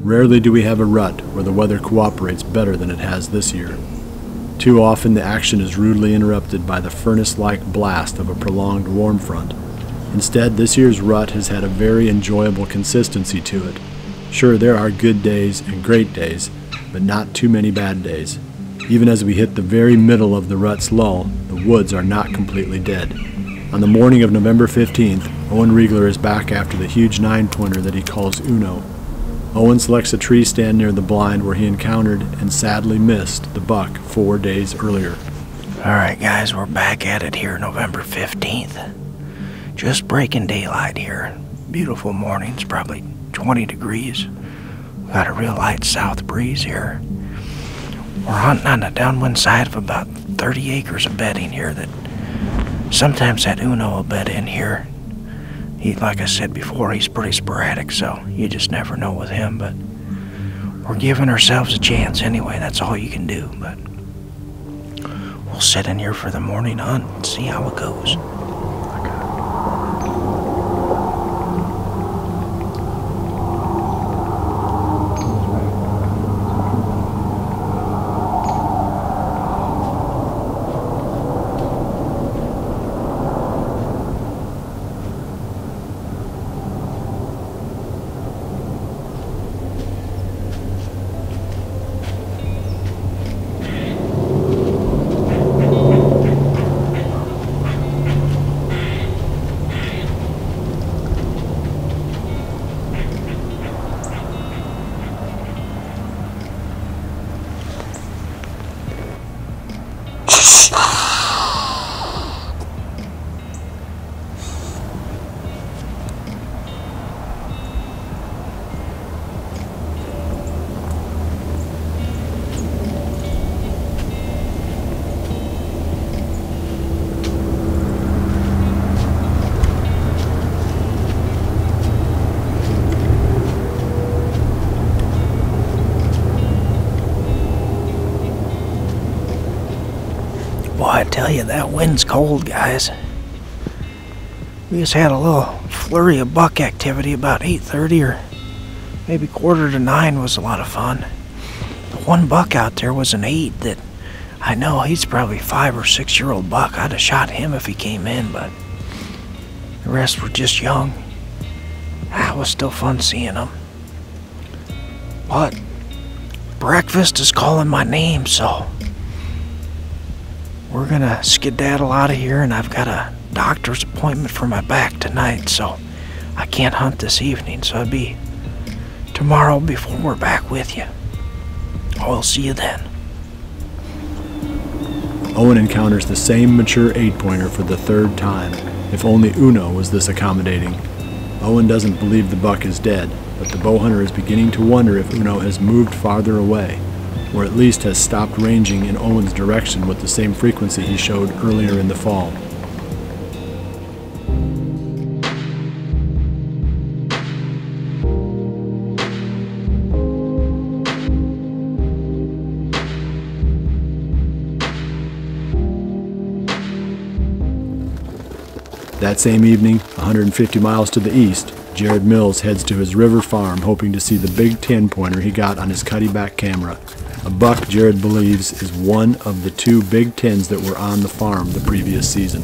Rarely do we have a rut where the weather cooperates better than it has this year. Too often the action is rudely interrupted by the furnace-like blast of a prolonged warm front. Instead, this year's rut has had a very enjoyable consistency to it. Sure, there are good days and great days, but not too many bad days. Even as we hit the very middle of the rut's lull, the woods are not completely dead. On the morning of November 15th, Owen Riegler is back after the huge 9-pointer that he calls Uno. Owen selects a tree stand near the blind where he encountered and sadly missed the buck 4 days earlier. Alright guys, we're back at it here November 15th. Just breaking daylight here. Beautiful mornings, probably 20 degrees. We got a real light south breeze here. We're hunting on the downwind side of about 30 acres of bedding here that sometimes that Uno will bed in here. He, like I said before, he's pretty sporadic, so you just never know with him, but we're giving ourselves a chance anyway. That's all you can do, but we'll sit in here for the morning hunt and see how it goes. Boy, I tell you, that wind's cold, guys. We just had a little flurry of buck activity about 8:30 or maybe 8:45 was a lot of fun. The one buck out there was an 8 that I know he's probably 5 or 6 year old buck. I'd have shot him if he came in, but the rest were just young. It was still fun seeing them. But breakfast is calling my name, so we're gonna skedaddle out of here, and I've got a doctor's appointment for my back tonight, so I can't hunt this evening, so it'll be tomorrow before we're back with you. I'll see you then. Owen encounters the same mature 8-pointer for the 3rd time. If only Uno was this accommodating. Owen doesn't believe the buck is dead, but the bow hunter is beginning to wonder if Uno has moved farther away, or at least has stopped ranging in Owen's direction with the same frequency he showed earlier in the fall. That same evening, 150 miles to the east, Jared Mills heads to his river farm hoping to see the big 10-pointer he got on his cuddy-back camera. A buck Jared believes is one of the 2 big 10s that were on the farm the previous season.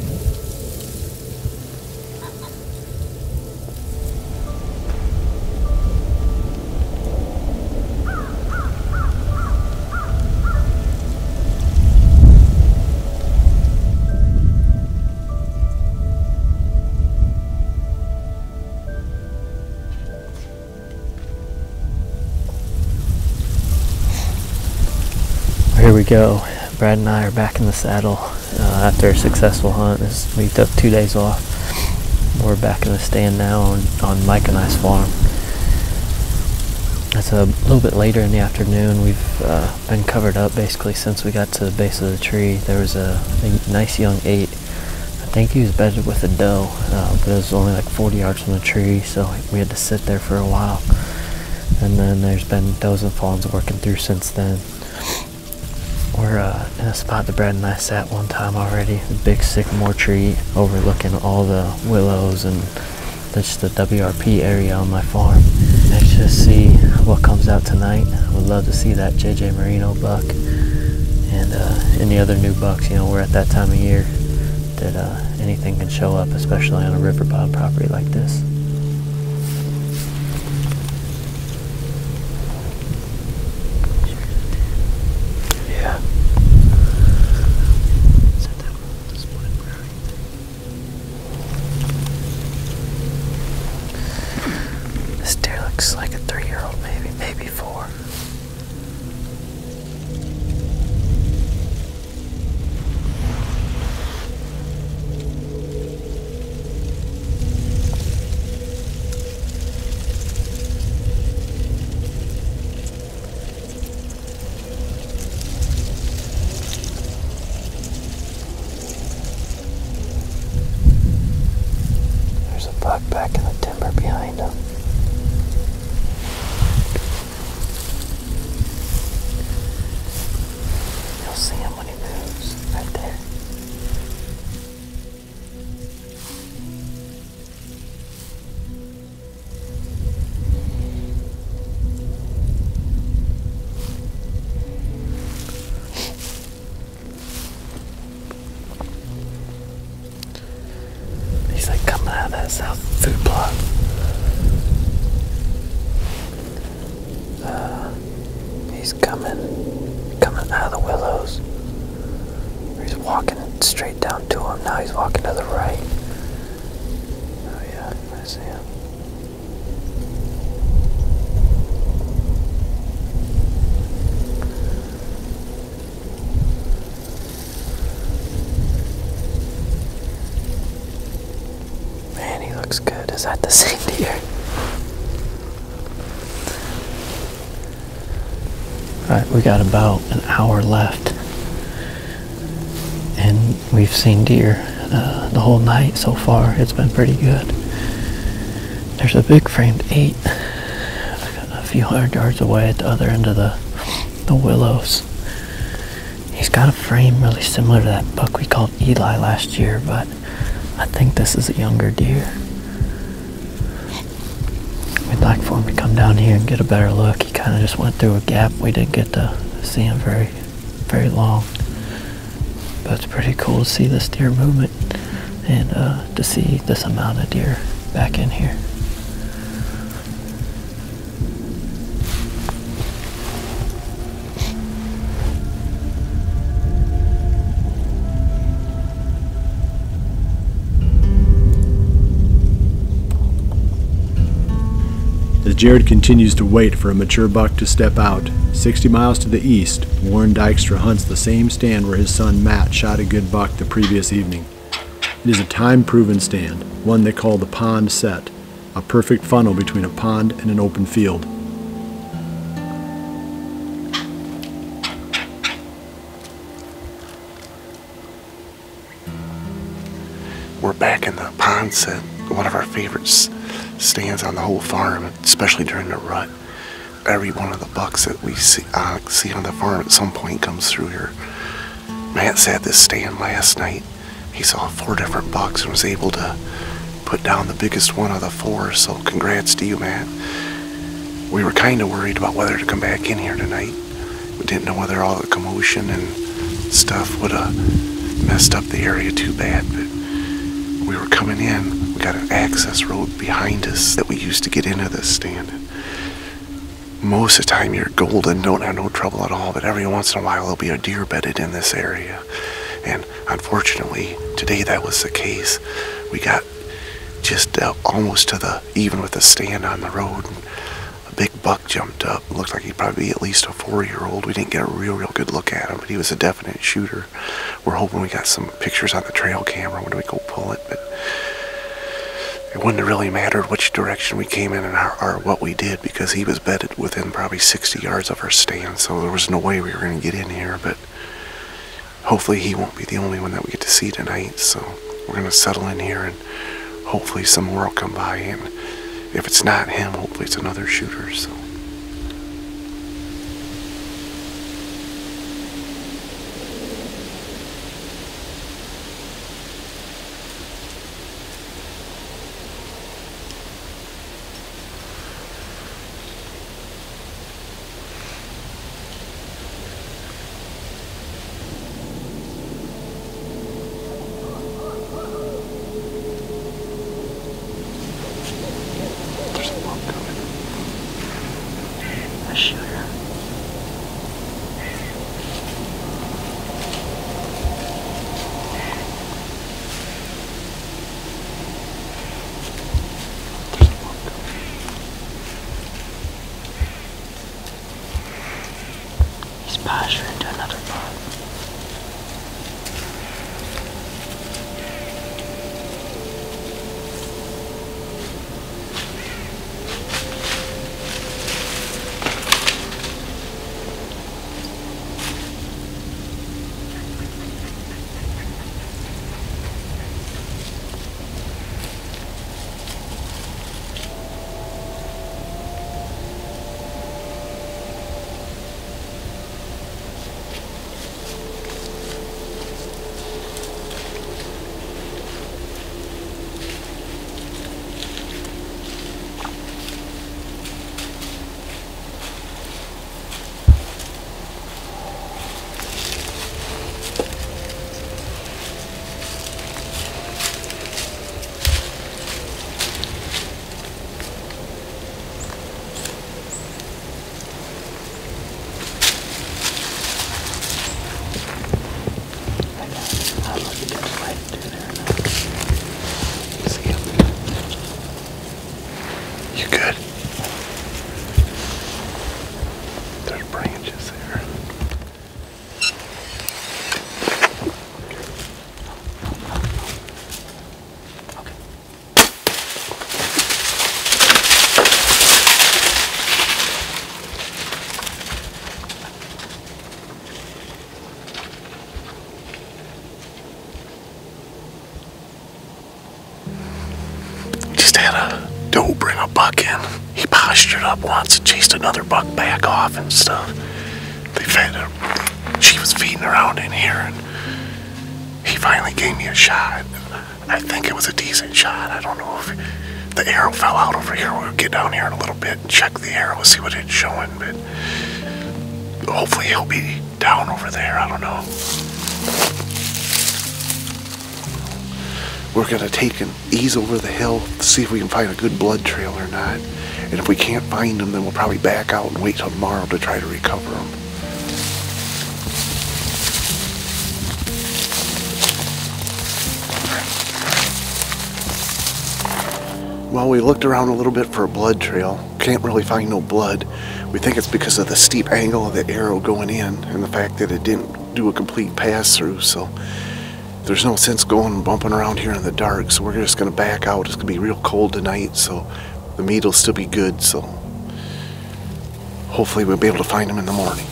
Here we go. Brad and I are back in the saddle after a successful hunt. We took 2 days off. We're back in the stand now on Mike and I's farm. It's a little bit later in the afternoon. We've been covered up basically since we got to the base of the tree. There was a nice young 8. I think he was bedded with a doe, but it was only like 40 yards from the tree, so we had to sit there for a while. And then there's been does and fawns working through since then. We're in a spot that Brad and I sat one time already. A big sycamore tree overlooking all the willows and just the WRP area on my farm. Let's just see what comes out tonight. I would love to see that JJ Merino buck and any other new bucks. You know, we're at that time of year that anything can show up, especially on a river bottom property like this. Yeah. This deer looks like a 3-year-old, maybe 4. There's a buck back in the timber behind him. You'll see him when he moves, right there. He's like coming out of that south food plot. He's coming out of the willows. He's walking straight down to him. Now he's walking to the right. Oh yeah, I see him. Man, he looks good. Is that the same deer? Alright, we got about an hour left. And we've seen deer the whole night so far. It's been pretty good. There's a big framed 8 a few hundred yards away at the other end of the willows. He's got a frame really similar to that buck we called Eli last year, but I think this is a younger deer. We'd like for him to come down here and get a better look. He kind of just went through a gap. We didn't get to see him very long. But it's pretty cool to see this deer movement and to see this amount of deer back in here. As Jared continues to wait for a mature buck to step out, 60 miles to the east, Warren Dykstra hunts the same stand where his son Matt shot a good buck the previous evening. It is a time-proven stand, one they call the pond set, a perfect funnel between a pond and an open field. We're back in the pond set, one of our favorite stands on the whole farm, especially during the rut. Every one of the bucks that we see on the farm at some point comes through here. Matt sat this stand last night. He saw 4 different bucks and was able to put down the biggest one of the 4, so congrats to you, Matt. We were kind of worried about whether to come back in here tonight. We didn't know whether all the commotion and stuff would have messed up the area too bad, but we were coming in. We got an access road behind us that we used to get into this stand. Most of the time you're golden, don't have no trouble at all, but every once in a while there'll be a deer bedded in this area. And unfortunately, today that was the case. We got just almost to the even with the stand on the road. And a big buck jumped up. It looked like he'd probably be at least a 4-year-old. We didn't get a real good look at him, but he was a definite shooter. We're hoping we got some pictures on the trail camera when we go pull it, but it wouldn't have really mattered which direction we came in or what we did, because he was bedded within probably 60 yards of our stand, so there was no way we were going to get in here. But hopefully he won't be the only one that we get to see tonight, so we're going to settle in here and hopefully some more will come by, and if it's not him, hopefully it's another shooter. So posture into another buck. You good? There's branches there. Just had a doe bring a buck in. He postured up once and chased another buck back off and stuff. They fed her. She was feeding around in here, and he finally gave me a shot. I think it was a decent shot. I don't know if the arrow fell out over here. We'll get down here in a little bit and check the arrow, see what it's showing, but hopefully he'll be down over there. I don't know. We're gonna take and ease over the hill to see if we can find a good blood trail or not. And if we can't find them, then we'll probably back out and wait till tomorrow to try to recover them. Well, we looked around a little bit for a blood trail. Can't really find no blood. We think it's because of the steep angle of the arrow going in and the fact that it didn't do a complete pass-through, so there's no sense going and bumping around here in the dark, so we're just going to back out. It's going to be real cold tonight, so the meat will still be good, so hopefully we'll be able to find them in the morning.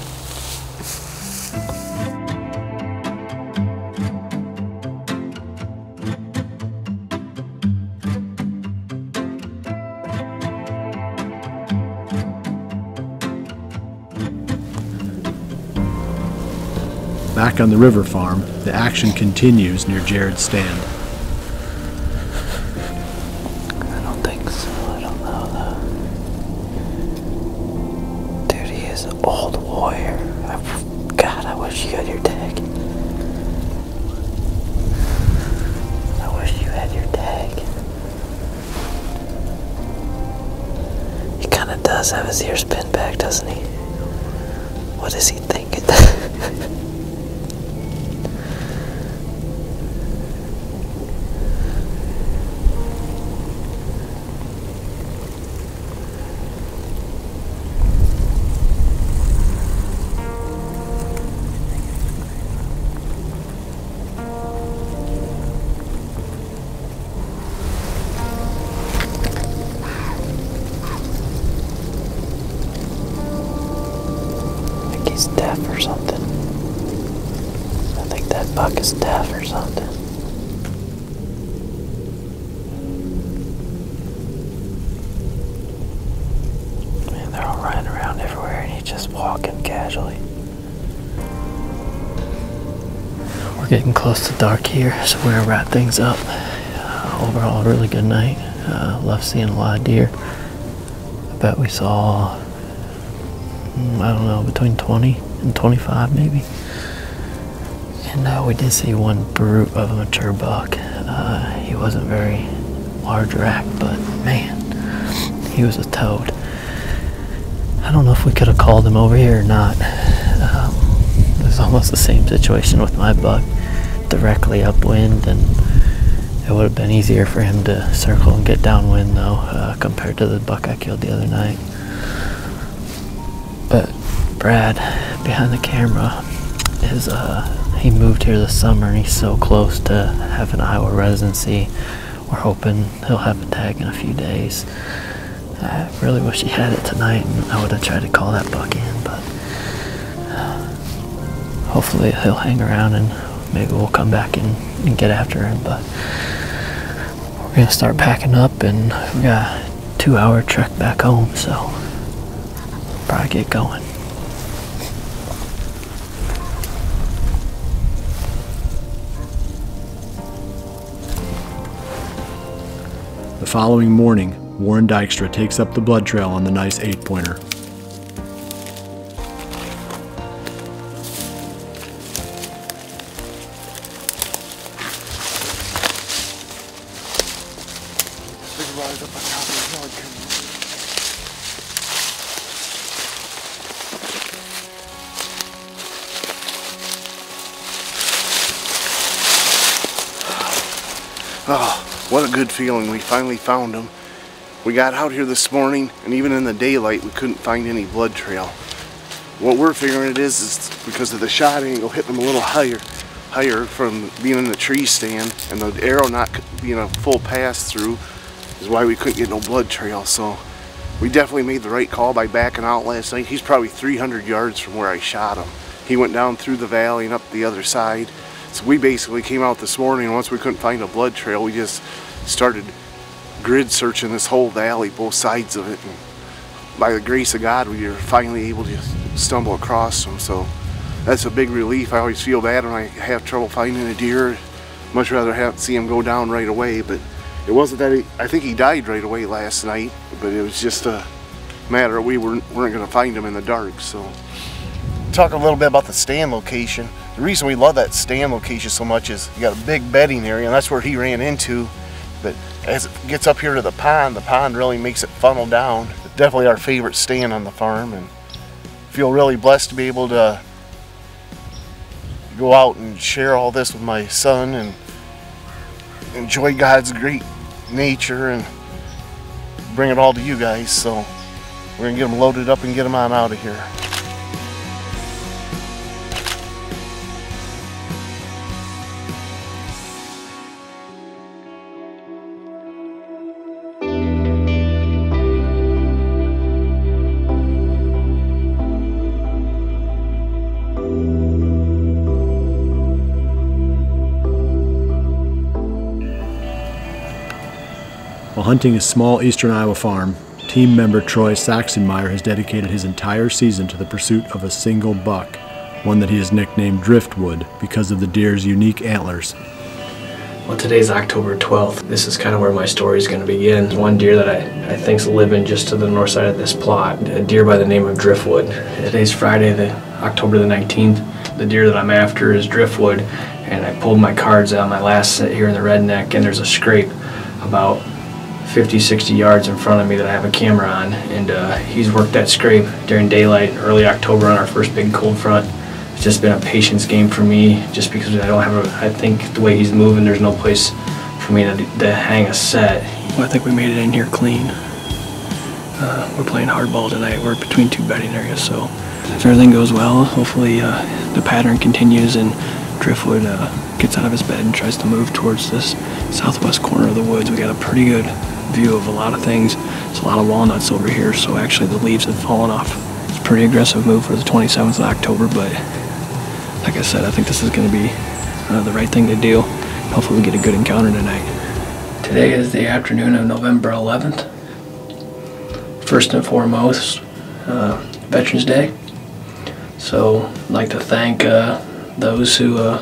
Back on the river farm, the action continues near Jared's stand. I don't think so. I don't know though. Dude, he is an old warrior. God, I wish you had your tag. I wish you had your tag. He kind of does have his ears pinned back, doesn't he? What is he thinking? He's deaf or something. I think that buck is deaf or something. Man, they're all running around everywhere and he's just walking casually. We're getting close to dark here, so we're gonna wrap things up. Overall, a really good night. Love seeing a lot of deer. I bet we saw, I don't know, between 20 and 25 maybe. And we did see one brute of a mature buck. He wasn't very large rack, but man, he was a toad. I don't know if we could have called him over here or not. It was almost the same situation with my buck, directly upwind, and it would have been easier for him to circle and get downwind though, compared to the buck I killed the other night. But Brad behind the camera is he moved here this summer and he's so close to having Iowa residency. We're hoping he'll have a tag in a few days. I really wish he had it tonight, and I would have tried to call that buck in, but hopefully he'll hang around and maybe we'll come back and get after him. But we're gonna start packing up, and we got a 2-hour trek back home, so we'll probably get going. The following morning, Warren Dykstra takes up the blood trail on the nice 8-pointer. Oh, what a good feeling. We finally found him. We got out here this morning, and even in the daylight we couldn't find any blood trail. What we're figuring it is because of the shot angle hitting him a little higher from being in the tree stand, and the arrow not being a full pass through is why we couldn't get no blood trail. So we definitely made the right call by backing out last night. He's probably 300 yards from where I shot him. He went down through the valley and up the other side. So we basically came out this morning, and once we couldn't find a blood trail, we just started grid searching this whole valley, both sides of it. And by the grace of God, we were finally able to stumble across them. So that's a big relief. I always feel bad when I have trouble finding a deer. Much rather see him go down right away. But it wasn't that I think he died right away last night, but it was just a matter of we weren't going to find him in the dark. So talk a little bit about the stand location. The reason we love that stand location so much is you got a big bedding area, and that's where he ran into. But as it gets up here to the pond really makes it funnel down. It's definitely our favorite stand on the farm, and feel really blessed to be able to go out and share all this with my son and enjoy God's great nature and bring it all to you guys. So we're gonna get them loaded up and get them on out of here. While hunting a small eastern Iowa farm, team member Troy Sachsenmaier has dedicated his entire season to the pursuit of a single buck, one that he has nicknamed Driftwood because of the deer's unique antlers. Well, today's October 12th. This is kind of where my story is going to begin. One deer that I think's living just to the north side of this plot, a deer by the name of Driftwood. Today's Friday, October the 19th. The deer that I'm after is Driftwood, and I pulled my cards out my last set here in the redneck, and there's a scrape about 50-60 yards in front of me that I have a camera on, and he's worked that scrape during daylight in early October on our first big cold front. It's just been a patience game for me, just because I don't have I think the way he's moving, there's no place for me to hang a set. Well, I think we made it in here clean. We're playing hardball tonight. We're between two bedding areas, so if everything goes well, hopefully the pattern continues and Driftwood gets out of his bed and tries to move towards this southwest corner of the woods. We got a pretty good view of a lot of things. There's a lot of walnuts over here, so actually the leaves have fallen off. It's a pretty aggressive move for the 27th of October, but like I said, I think this is going to be the right thing to do. Hopefully we get a good encounter tonight. Today is the afternoon of November 11th. First and foremost, Veterans Day. So I'd like to thank those who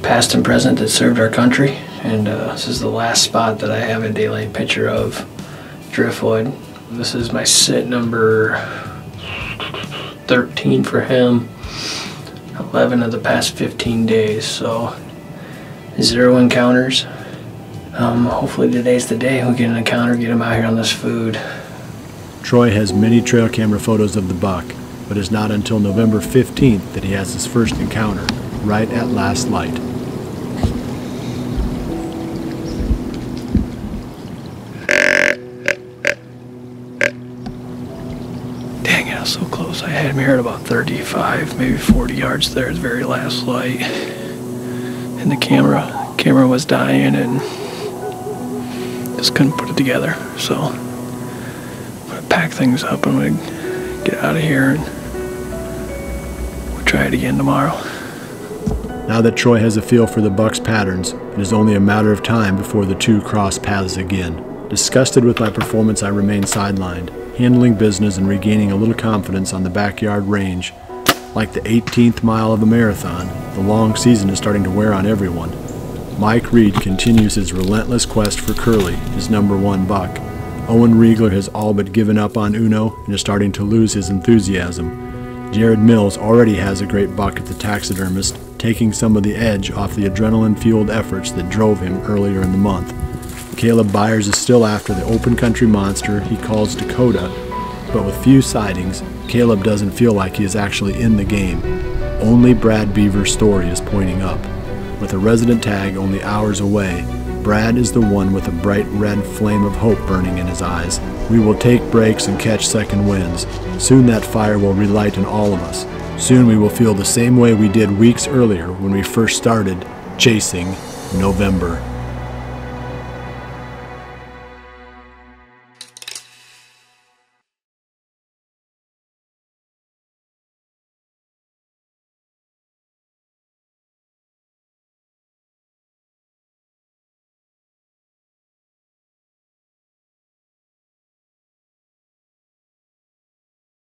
past and present that served our country. And this is the last spot that I have a daylight picture of Driftwood. This is my sit number 13 for him. 11 of the past 15 days, so 0 encounters. Hopefully today's the day we get an encounter, get him out here on this food. Troy has many trail camera photos of the buck, but it's not until November 15th that he has his first encounter, right at last light. Dang it, I was so close. I had me here at about 35, maybe 40 yards there, the very last light. And the camera was dying and just couldn't put it together. So I'm gonna pack things up. I'm gonna get out of here and we'll try it again tomorrow. Now that Troy has a feel for the buck's patterns, it is only a matter of time before the two cross paths again. Disgusted with my performance, I remain sidelined, handling business and regaining a little confidence on the backyard range. Like the 18th mile of a marathon, the long season is starting to wear on everyone. Mike Reed continues his relentless quest for Curly, his #1 buck. Owen Riegler has all but given up on Uno and is starting to lose his enthusiasm. Jared Mills already has a great buck at the taxidermist, taking some of the edge off the adrenaline-fueled efforts that drove him earlier in the month. Caleb Byers is still after the open country monster he calls Dakota, but with few sightings, Caleb doesn't feel like he is actually in the game. Only Brad Bever's story is pointing up. With a resident tag only hours away, Brad is the one with a bright red flame of hope burning in his eyes. We will take breaks and catch second winds. Soon that fire will relight in all of us. Soon we will feel the same way we did weeks earlier when we first started chasing November.